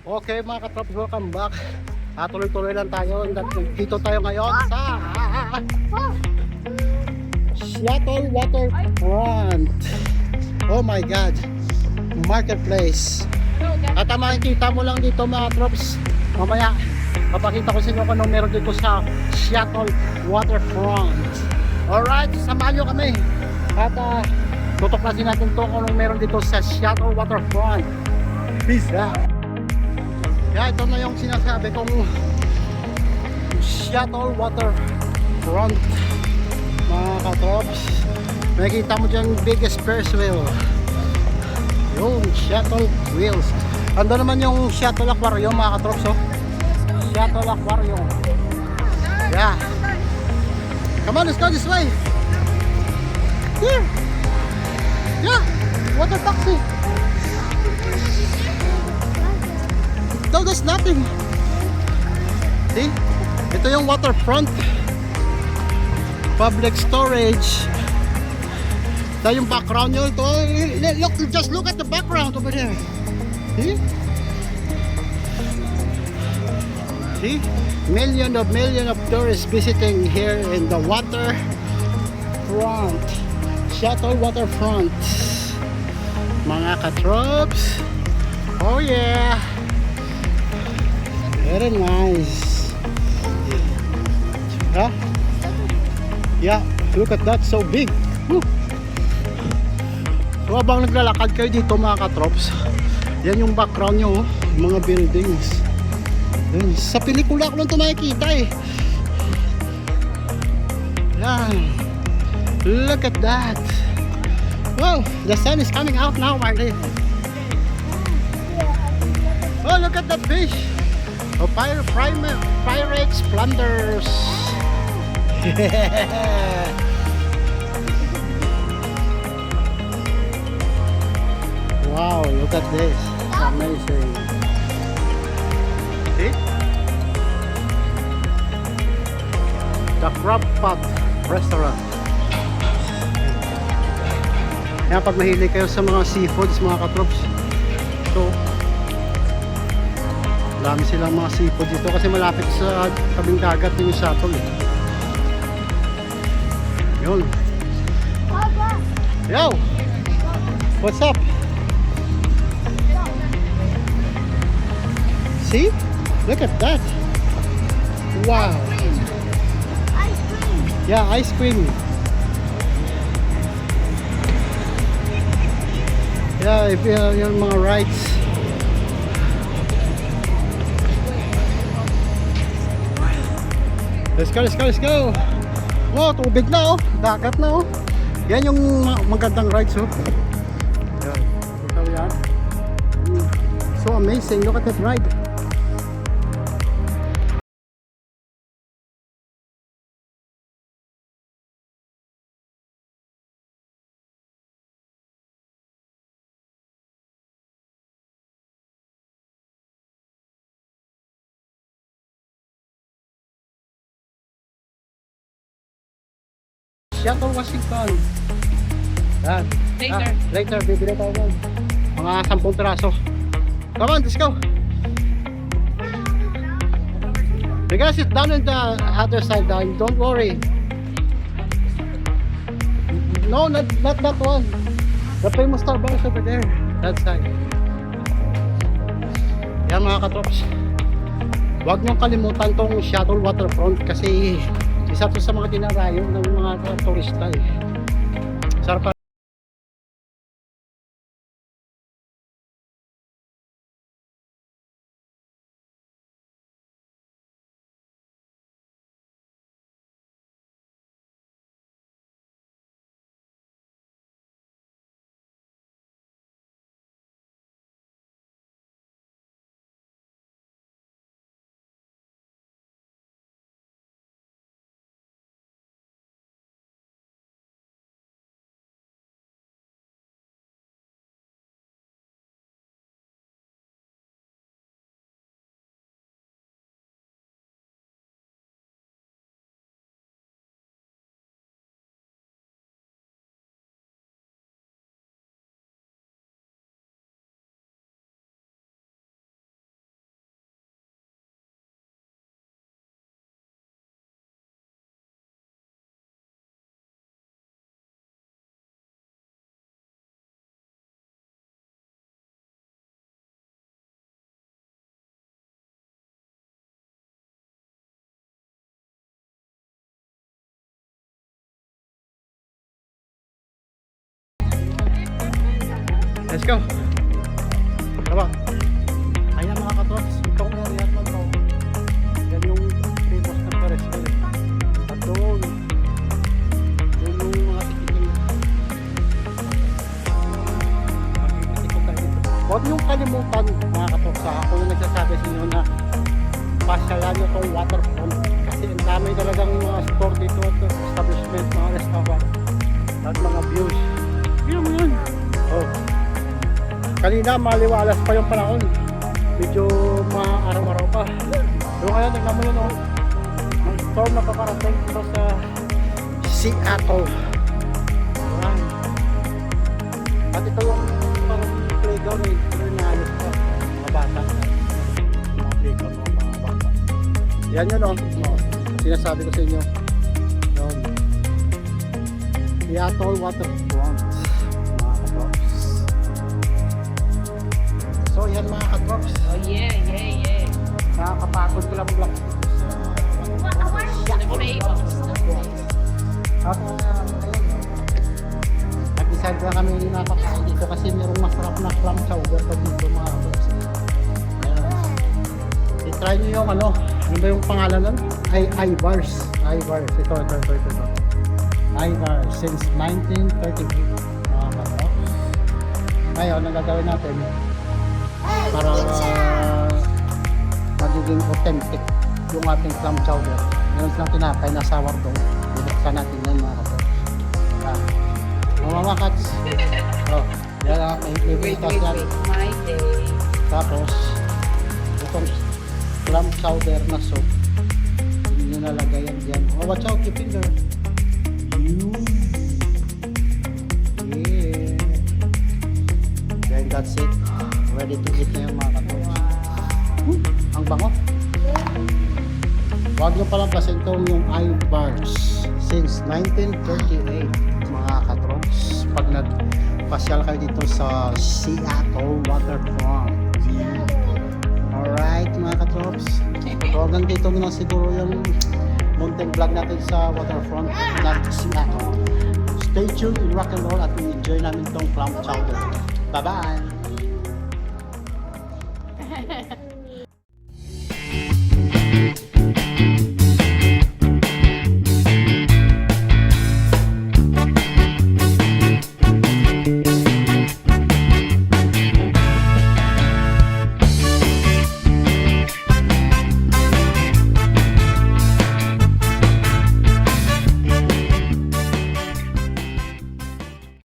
Okay mga katrops, welcome back. Tuloy-tuloy lang tayo. Dito tayo ngayon sa Seattle Waterfront. Oh my God, marketplace. At ang makikita mo lang dito mga katrops, mamaya papakita ko sa inyo kung anong meron dito sa Seattle Waterfront. Alright, samahan nyo kami. At tutuklasin natin to kung anong meron dito sa Seattle Waterfront. Peace out. Yeah, ito na yung sinasabi kong Seattle Waterfront mga katrops. Nakikita mo dyan biggest Ferris wheel, yung Seattle wheels. Ando naman yung Seattle Aquarium mga katrops, oh. Seattle Aquarium. Yeah, come on, let's go this way. Here. Yeah, water taxi. No, there's nothing. See? Ito yung waterfront. Public storage. Ito yung background nyo. Ito. Look, just look at the background over there. See? See? Million of tourists visiting here in the waterfront. Seattle Waterfront. Mga katrops. Oh yeah. Very nice. Huh? Yeah, look at that, so big. Woo. So habang naglalakad kayo dito mga katrops, yan yung background nyo, mga buildings. Yan. Sa pelikula ko lang ito makikita eh. Yan. Look at that. Wow, the sun is coming out now, Marley. Oh, look at that fish. Oh, Pirates Plunders. Yeah. Wow, look at this. It's amazing. See? The Crab Pot Restaurant. Yan, pag mahilig kayo sa mga seafoods mga katrops, so dami silang mga seafood dito kasi malapit sa tabing dagat yung Seattle eh. Yun. Yo! What's up? See? Look at that. Wow. Ice cream. Yeah, ice cream. Yeah, if yung mga rides. Let's go, let's go, let's go. Oh, tubig na oh. Dagat na oh. Yan yung magandang rides oh. Yan. Ito yan. So amazing. Look at that ride. Seattle, Washington. Yan. Later. Later, bibili tayo nun. Mga 10 piraso. Come on, let's go. We're gonna sit down on the other side down. Don't worry. No, not that one. The famous Starbucks over there. That side. Yan mga katrops. Huwag niyong kalimutan tong Seattle Waterfront kasi isa to sa mga dinarayo ng mga turista eh. Sarap Let's go. Tama. Ayan mga katrops, itong area na to. Yan yung famous na Pareso. At doon yung mga tikiting. Magkikita tayo dito. Huwag niyong kalimutan mga katrops. Ako yung nagsasabi sa inyo na pasyalan nyo itong waterfront. Kasi ang dami talagang mga store dito at establishment, mga restaurant at mga views. Tingnan mo yun. Oh. Kanina maliwalas pa yung panahon. Medyo maaraw-araw pa. Pero ngayon, tignan mo yun, oh. Ang storm na paparating dito sa Seattle. Ayan. At ito yung parang playground eh. Pero inaayos pa. Mga bata. Mga playground mga bata. Yan yun, oh. Oh. Sinasabi ko sa inyo. Yun. Seattle Waterfront. Mga katrops. So yan mga katrops. Oh yeah, yeah, yeah. Nakakapagod ko lang vlog. The famous. At nag-decide na kami nakakain dito kasi mayroong masarap na clam chowder pa dito mga katrops. I-try nyo yung ano ba yung pangalan nun? Ivars. Ito. Ivars since 1938 mga katrops. Ngayon, ang gagawin natin para magiging authentic yung ating clam chowder. Meron silang tinapay na sourdough. Binuksan natin yan mga katrops. Mama Kats. Oh, yan ang Wait, ipitas yan. my day. Tapos, itong clam chowder na soup, hindi nyo nalagay yan dyan. Oh, watch out your finger. Yeah. Then that's it. Ready to eat na yung mga katrops. Ang bango. Huwag nyo palang pasintaw yung Ivars since 1938 mga katrops. Pag nagpasyal kayo dito sa Seattle Waterfront. Alright mga katrops. So hanggang dito na lang siguro yung mountain vlog natin sa waterfront ng Seattle. Stay tuned in rock and roll at enjoy namin tong clam chowder. Bye bye!